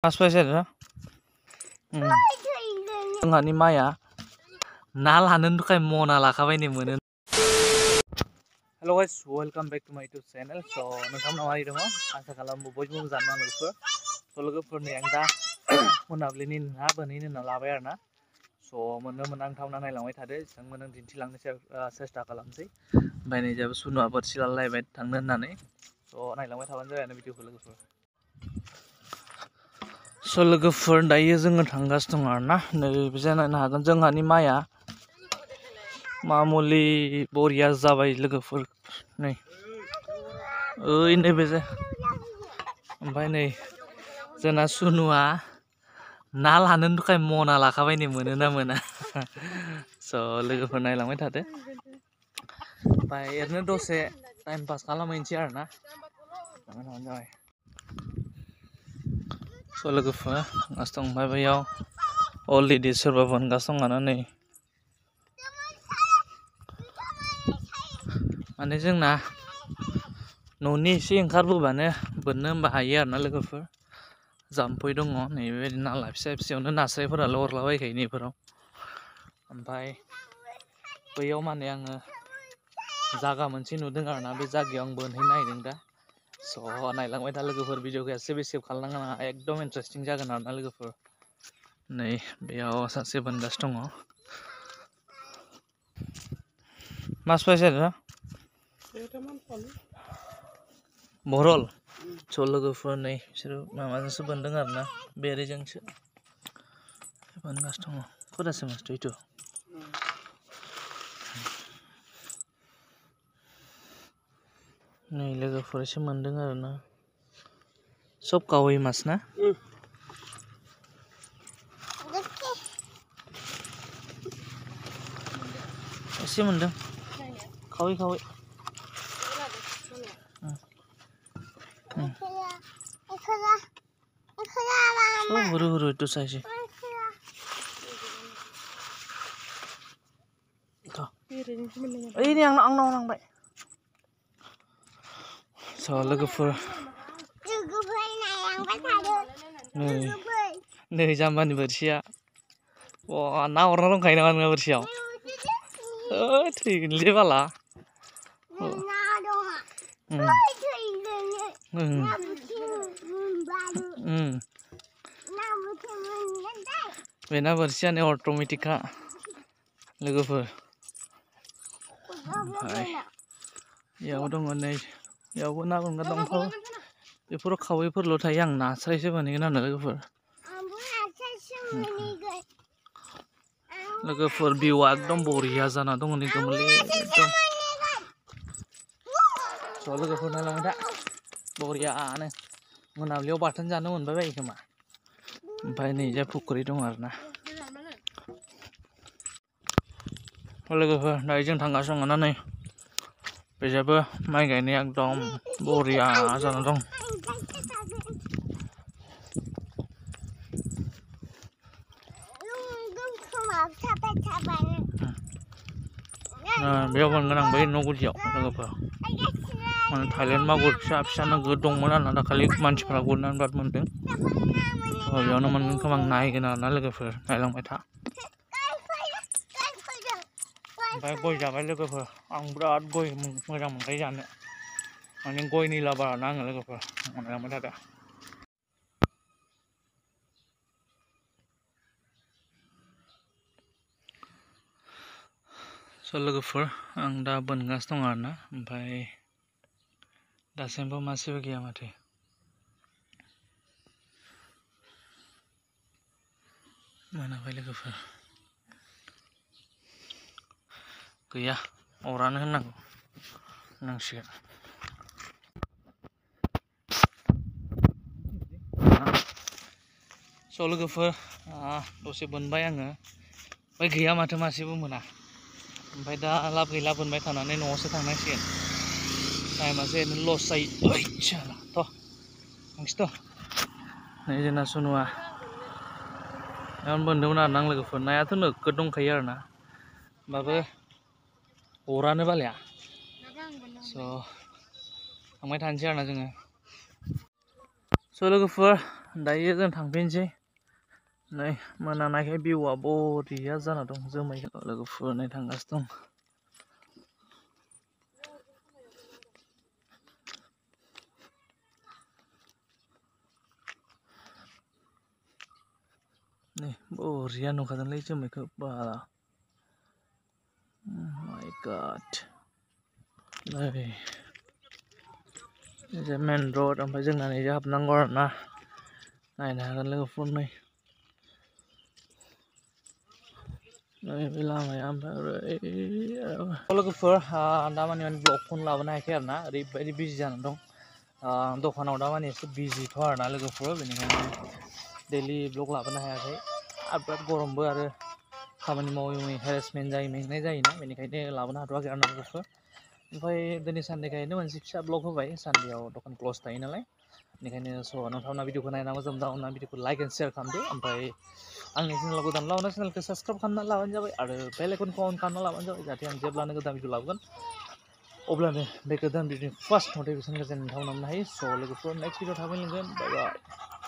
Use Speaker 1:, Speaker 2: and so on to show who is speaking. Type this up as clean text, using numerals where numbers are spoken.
Speaker 1: Mas paisa जोंहानि माइया ना लानो थाखाय मना लाखाबायनो मोनो। हेल' गाइस वेलकाम बैक टू माय यूट्यूब चैनल। स' नोंथांमोना मारै दङ आसा खालामो बयबो मोजां दङ लोगोफोर। स' लोगोफोरनि आं दा मोनाबिलिनि ना बोनहैनो होनना लाबाय आरोना। स' मोननो मोनहांथावना नायलांबाय थादो जों मोननो दिन्थिलांनो सेस्था खालामसै। ओमफ्राय नै जोंहाबो सुनुआ बोरसि लालायबाय थांनो होननानै। स' नायलांबाय थाबानो जाबाय भिडिअखौ लोगोफोर। स' लोगोफोर दायो जोङो थांगासिनो दं आरोना। नैबे नायनो हागोन जोंहानि माइया मामुलि बरिया जाबाय लोगोफोर। नै ओइ नैबे ओमफ्राय नै जोंना सुनुआ ना लानो थाखाय मना लाखाबायनो मोनो ना मोना। स' लोगोफोर नायलांबाय थादो। ओमफ्राय ओरैनो दसे टाइम पास खालामहैनोसै आरोना। जाबाय स' लोगोफोर थांगासिनो दं। ओमफ्राय बैयाव अलरेडि सोरबा बोनगासिनो दं आरोना। नै माने जोंना न'नि एसे ओंखारबोबानो बोननो होनबा हायो आरोना लोगोफोर। जाम्फै दङ नै बेबायदि नाला फिसा फिसायावनो नास्रायफोराल' अरलाबायखायो नैफोराव। ओमफ्राय बैयाव माने आङो जागा मोनसे नुदों आरोना। बे जायगायाव आं बोनहैनो नागिरदों दा। स' नायलांबाय था लोगोफोर भिडिअखौ एसे सेभ खालामनाङा एकदम इन्टारेस्टिं जागोन आरोना लोगोफोर। नै बेयाव सासे बोनगासिनो दङ। मास पाइसा बरल स' लोगोफोर नै बिसोरो माबाजोंसो बोनदों आरोना बेरेजोंसो बोनगासिनो दङ। खदासो मासथ' इथ' नै लोगोफोर एसे मोनदों आरोना। सब कावै मास ना? एसे मोनदों खावै खावै। सब हुरु हुरु इथ' साइसे ओइ नै आंनाव नांबाय। स' लोगोफोर नै जाम्बानि बोरसिया ना अरना दंखायो नामा नोंना बोरसियाव? थैगोनलै बाला। बेना बोरसियानो अट'मेटिकखा लोगोफोर। ओमफ्राय इयाव दङ नै इयावबो ना बोनग्रा दंफां। बेफोराव खावैफोरल' थायो आं नास्रायसो बोनहैगोन आरो लोगोफोर। लोगोफोर भिउआ एकदम बरिया जाना दङ नै गोमोले एकदम। स' लोगोफोर नायलांबाय था बरियानो मोनाबिलियाव बाथोन जानो मोनबाय बायो खोमा। ओमफ्राय नै जा फुख्रि दं आरोना। लोगोफोर दायो जों थांगासिनो दङ ना। नै बेजाबो माइ गायनाया एकदम बरिया जाना दं। बेयाव बोनगोन आं बै न' गुदियाव लोगोफोर। माने थाइलेण्ड मागुर फिसा फिसा नोगोद दंमोन आरोना दाखालि मानसिफ्रा गुरनानै बिराद मोनदों। बेयावनो मोनगोन खोमा आं नायगोन आरोना लोगोफोर नायलांबाय था। ओमफ्राय गय जाबाय लोगोफोर। आं बिराद गय मोजां मोनखायो जानो। माने गयनि लाभार आरोना आङो लोगोफोर नायलांबाय थादो। स' लोगोफोर आं दा बोनगासिनो दं आरोना। ओमफ्राय दासिमबो मासेबो गैया माथो। मोनाबाय लोगोफोर गैया अरानो होननांसिगोन। स' लोगोफोर दसे बोनबाय आङो। ओमफ्राय गैया माथो मासेबो मोना। ओमफ्राय दा लाब गैला बोनबाय थानानै न'आवसो थांनांसिगोन। टाइमासो ओरैनो लस जायो। थांसैथ' नै जोंना सुनुआ बेयावनो बोनदोंमोन आरोना आं लोगोफोर। नायाथ' नोगोद दंखायो आरोना होमबाबो अरानो बालाया। स' थांबाय थानोसै आरोना जोङो। स' लोगोफोर दायो जों थांफिनसै नै मोनानायखाय भिउआ बरिया जाना दं जोमै लोगोफोर नै थांगासिनो दं नै बरिया नुखादोंलै जोमैखौ बाला माय गड नै जे मेन रड ओमफ्राय जोंना नैजों हाबनांगौ आरो ना नायनो हागोन लोगोफोर नै बे लामाया ओमफ्राय लोगोफोर दामानि ब्लग फन लाबोनो हायाखै आरो ना ओरैबायदि बिजि जानानै दं दखानाव दामानि एसे बिजिथ' आरो ना लोगोफोर बेनिखायनो दैलि ब्लग लाबोनो हायाखै आरो बिराद गरमबो आरो खामानि मावै हेरेसमेन्ट जायो मेंनाय जायोना बेनिखायनो लाबोनो हाथ'वाखै आरो ना लोगोफोर ओमफ्राय दिनै सानडेखायनो मोनसे फिसा ब्लग होबाय सानडेआव दखान क्लस थायो नालाय बेनिखायनो स' नोंथांमोना भिडिअखौ नायना मोजां मोनदों भिडिअखौ लाइक एन्ड शेयार खालामदो ओमफ्राय आंनि चेनेलाव गोदान लाबोना चेनेलखौ साबस्क्राइब खालामना लाबानो जाबाय आरो बेल आइकनखौ अन खालामना लाबानो जाबाय जाहाथे आं जेब्लानो गोदान भिडिअ लाबोगोन अब्लानो बे गोदान भिडिअनि फार्स्ट नटिफिकेसनखौ जों नोंथांमोना मोननो हायो स' लोगोफोर नेक्स्ट भिडिअ थाबैनो मोनगोन बाय बाय